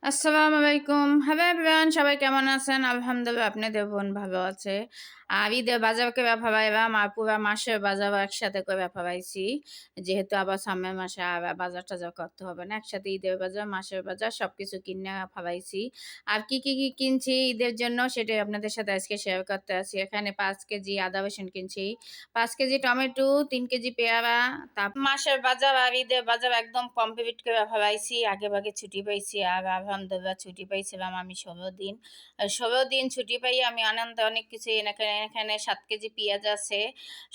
আসসালামু আলাইকুম। Hello everyone, সবাই কেমন আছেন? আলহামদুলিল্লাহ আপনাদের বোন ভালো আছে। আর ঈদের বাজার করে ভাবাইলাম আর পুরা মাসের বাজারও একসাথে করে ভাবাইছি। যেহেতু আবার সামনের মাসে আবার বাজার টাজার করতে হবে না, একসাথে ঈদের বাজার মাসের বাজার সবকিছু কিনে ভাবাইছি। আর কি কিনছি ঈদের জন্য সেটাই আপনাদের সাথে আজকে শেয়ার করতে আছি। এখানে 5 কেজি আদা রসুন কিনছি, 5 কেজি টমেটো, 3 কেজি পেয়ারা। তারপর মাসের বাজার আর ঈদের বাজার একদম কমপ্লিট করে ফেলাইছি। আগে ভাগে ছুটি পাইছি আর আলহামদুলিল্লাহ ছুটি পাইছিলাম আমি 16 দিন। 16 দিন ছুটি পাই আমি আনন্দে অনেক কিছু এখানে এখানে 7 কেজি পেঁয়াজ আছে।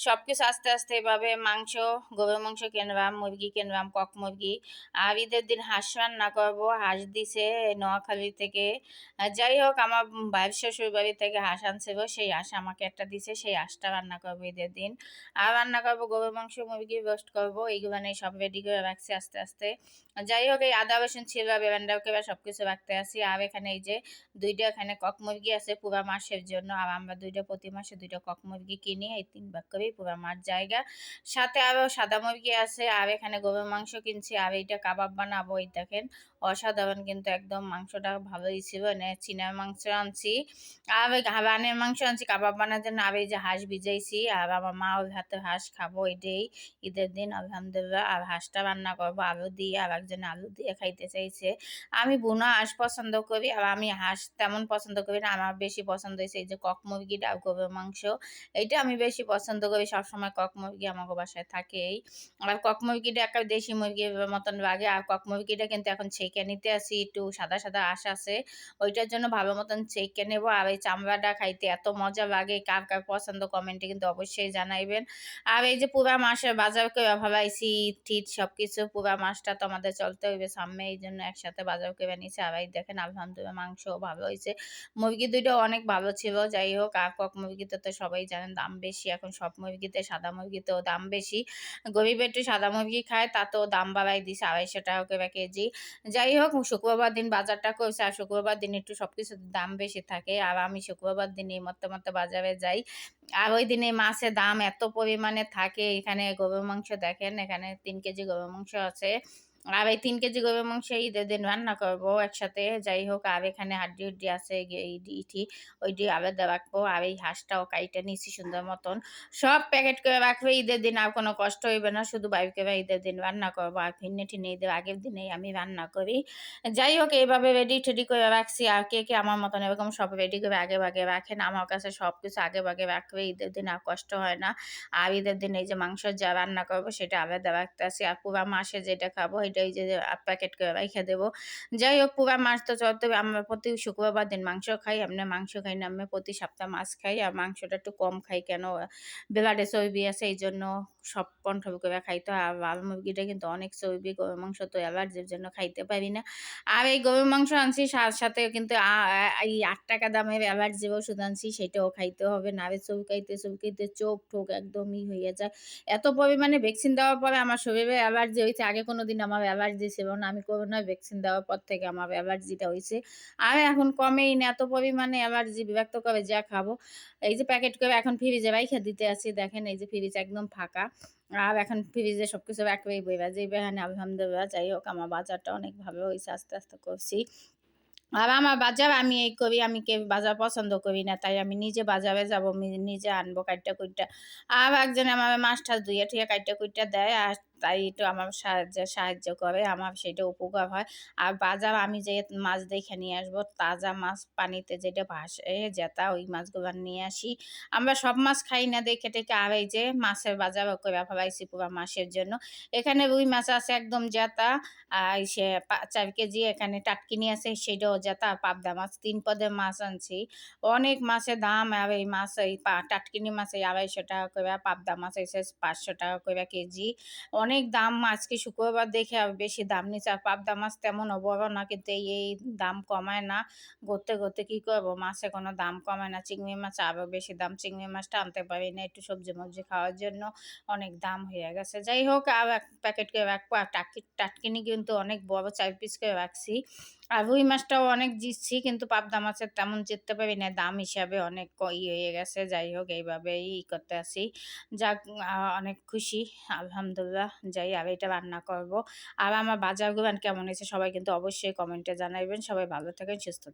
সবকিছু আস্তে আস্তে এভাবে মাংস, গরুর মাংস কিনলাম, মুরগি কিনলাম, কক মুরগি। আর ঈদের দিন হাঁস রান্না করবো, হাঁস দিছে নোয়াখালী থেকে। যাই হোক, আমার ভাইয়ের শ্বশুর বাড়ি থেকে হাঁস আনছিল, সেই হাঁস আমাকে একটা দিছে, সেই হাঁসটা রান্না করবো ঈদের দিন। আর রান্না করবো গরুর মাংস, মুরগি রোস্ট করবো, এইগুলো নিয়ে সব রেডি করে রাখছি আস্তে আস্তে। যাই হোক, এই আদা রসুন ছিল বেরেন্ডাও কেবা সবকিছু রাখতে আসি। আর এখানে এই যে দুইটা এখানে কক মুরগি আছে পুরা মাসের জন্য। আর আমরা প্রতি মাসে দুইটা কক মুরগি কিনি, এই 3 ভাগ করেই পুরা মাস জায়গা। সাথে আরো সাদা মুরগি আছে। আর এখানে গরুর মাংস কিনছি। আর এইটা কাবাব বানাবো, এই দেখেন অসাধারণ, কিন্তু একদম মাংসটা ভালোই ছিল। চিনার মাংস আনছি, আর রানের মাংস আনছি কাবাব বানার জন্য। আর এই যে হাঁস ভিজাইছি, আর আমার মা ওই হাতে হাঁস খাবো এটাই ঈদের দিন আলহামদুলিল্লাহ। আর হাঁসটা রান্না করবো আলু দিয়ে, আর একজন আলু দিয়ে খাইতে চাইছে। আমি বুনা হাঁস পছন্দ করি, আর আমি হাঁস তেমন পছন্দ করি না। আমার বেশি পছন্দ হয়েছে এই যে কক মুরগিটা আর গরুর মাংস, এইটা আমি বেশি পছন্দ করি। সবসময় কক মুরগি আমাকে বাসায় থাকেই। আর কক মুরগিটা একটা দেশি মুরগির মতন লাগে। আর কক মুরগিটা কিন্তু এখন ছেঁকে নিতে আসি, একটু সাদা সাদা আঁশ আছে, ওইটার জন্য ভালো মতন ছেঁকে নেবো। আর এই চামড়াটা খাইতে এত মজা লাগে, কার কার পছন্দ কমেন্টে কিন্তু অবশ্যই জানাইবেন। আর এই যে পুরা মাসের বাজার করে ভাবাইছি, ঈদ সবকিছু পুরা মাসটা তো আমাদের চলতে হইবে সামনে, এই জন্য একসাথে বাজার করে নিয়েছি। আর এই দেখেন আলহামদুলিল্লাহ মাংসও ভালো হয়েছে, মুরগি দুইটা অনেক ভালো ছিল। যাই হোক, আর কক মুরগিতে তো সবাই জানেন দাম বেশি এখন সব মুরগিতে, সাদা মুরগিতেও দাম বেশি। গরিব একটু সাদা মুরগি খায়, তাতেও দাম বাড়াই দিছে 250 টাকা করে কেজি। যাই হোক, শুক্রবার দিন বাজারটা করছে, আর শুক্রবার দিন একটু সবকিছুর দাম বেশি থাকে। আর আমি শুক্রবার দিন এই মতো মতো বাজারে যাই। আর ওই দিনে মাছের দাম এত পরিমাণে থাকে। এখানে গরুর মাংস দেখেন, এখানে 3 কেজি গরুর মাংস আছে। আর এই 3 কেজি গরুর মাংস ঈদের দিন রান্না করবো একসাথে। যাই হোক, আর এখানে হাড্ডি হুড্ডি আছে, ইটি ওইটি আলাদা রাখবো। আর এই হাঁসটাও কাইটা নিচ্ছি সুন্দর মতন, সব প্যাকেট করে রাখবে ঈদের দিন, আর কোনো কষ্ট হইবে না। শুধু বাইর করে ঈদের দিন রান্না করবো। আর ফিরনে টিনে ঈদের আগের দিনেই আমি রান্না করি। যাই হোক, এইভাবে রেডি টেডি করে রাখছি। আর কে কে আমার মতন এরকম সব রেডি করে আগে ভাগে রাখেন? আমার কাছে সব কিছু আগে ভাগে রাখলে ঈদের দিন আর কষ্ট হয় না। আর ঈদের দিন এই যে মাংস যা রান্না করবো সেটা আলাদা রাখতে আসি। আর পুরা মাসে যেটা খাবো এটা এই যে প্যাকেট করে রেখে দেবো। যাই হোক, পুরা মাস তো চলতে হবে। আমরা প্রতি শুক্রবার দিন মাংস খাই, আমরা মাংস খাই না, আমরা প্রতি সপ্তাহ মাছ খাই। আর মাংসটা একটু কম খাই, কেন ব্লাডে চর্বি আছে এই জন্য সব কন্ট্রোল করে খাইতে হয়। আর লাল মুরগিটা কিন্তু অনেক চর্বি, গরুর মাংস তো অ্যালার্জির জন্য খাইতে পারি না। আর এই গরুর মাংস আনছি, সাথে কিন্তু এই 8 টাকা দামের অ্যালার্জির ওষুধ আনছি, সেটাও খাইতে হবে। নারে চুলকাইতে চুলকাইতে চোখ টোক একদমই হয়ে যায়। এত পরিমাণে ভ্যাকসিন দেওয়ার পরে আমার শরীরে অ্যালার্জি হয়েছে। আগে কোনোদিন আমার অ্যালার্জি ছিল না, আমি করোনার ভ্যাকসিন দেওয়ার পর থেকে আমার অ্যালার্জিটা হয়েছে। আর এখন কমেই না, এত পরিমাণে অ্যালার্জি বিরক্ত করে যা খাবো। এই যে প্যাকেট করে এখন ফ্রিজে রাইখা দিতে আছি, দেখেন এই যে ফ্রিজ একদম ফাঁকা। আর এখন ফ্রিজে সবকিছু একেবারেই বইবা যে বেহানে আলহামদুলিল্লাহ। যাই হোক, আমার বাজারটা অনেক ভালো হয়েছে, আস্তে আস্তে করছি। আর আমার বাজার আমি এই করি, আমি কেউ বাজার পছন্দ করি না, তাই আমি নিজে বাজারে যাব, নিজে আনবো কাইটটা কুইটটা। আর একজন আমার মাছ টাছ ধুইয়া টুইয়া কাইটটা কুইটটা দেয়, আর তাই একটু আমার সাহায্য করে, আমার সেটা উপকার হয়। আর বাজার আমি যে মাছ দেখে নিয়ে আসবো, তাজা মাছ পানিতে যেটা ভাসে যেটা, ওই মাছগুলো নিয়ে আসি। আমরা সব মাছ খাই না দেখে টেকে। আর এই যে মাছের বাজার করে ফেলাইছি পুরো মাসের জন্য। এখানে রুই মাছ আছে একদম জেতা, আর সে 4 কেজি এখানে টাটকিনি আছে, সেটাও জেতা। পাবদা মাছ 3 পদের মাছ আনছি, অনেক মাছের দাম। আর এই মাছ এই টাটকিনি মাছ এই 250 টাকা করে, পাবদা মাছ এসে 500 টাকা করে কেজি। অনেক দাম, আজকে শুক্রবার দেখে আর বেশি দাম নিচ্ছে। আর পাবদা মাছ তেমন বড় না, কিন্তু এই দাম কমায় না। ঘুরতে ঘুরতে কি করবো, মাছে কোনো দাম কমায় না। চিংড়ি মাছ আরও বেশি দাম, চিংড়ি মাছটা আনতে পারি না, একটু সবজি মবজি খাওয়ার জন্য অনেক দাম হয়ে গেছে। যাই হোক, আর এক প্যাকেট করে রাখবো। আর টাটকিনি কিন্তু অনেক বড় 4 পিস করে রাখছি। আর রুই মাছটাও অনেক জিতছি কিন্তু পাবদা মাছের তেমন জিততে পারি নাই। দাম হিসাবে অনেক হয়ে গেছে। যাই হোক এইভাবেই করতে আছি। যাক অনেক খুশি আলহামদুলিল্লাহ। যাই আর এটা রান্না করব। আর আমার বাজার গুলান কেমন হয়েছে সবাই কিন্তু অবশ্যই কমেন্টে জানাইবেন। সবাই ভালো থাকেন, সুস্থ থাকেন।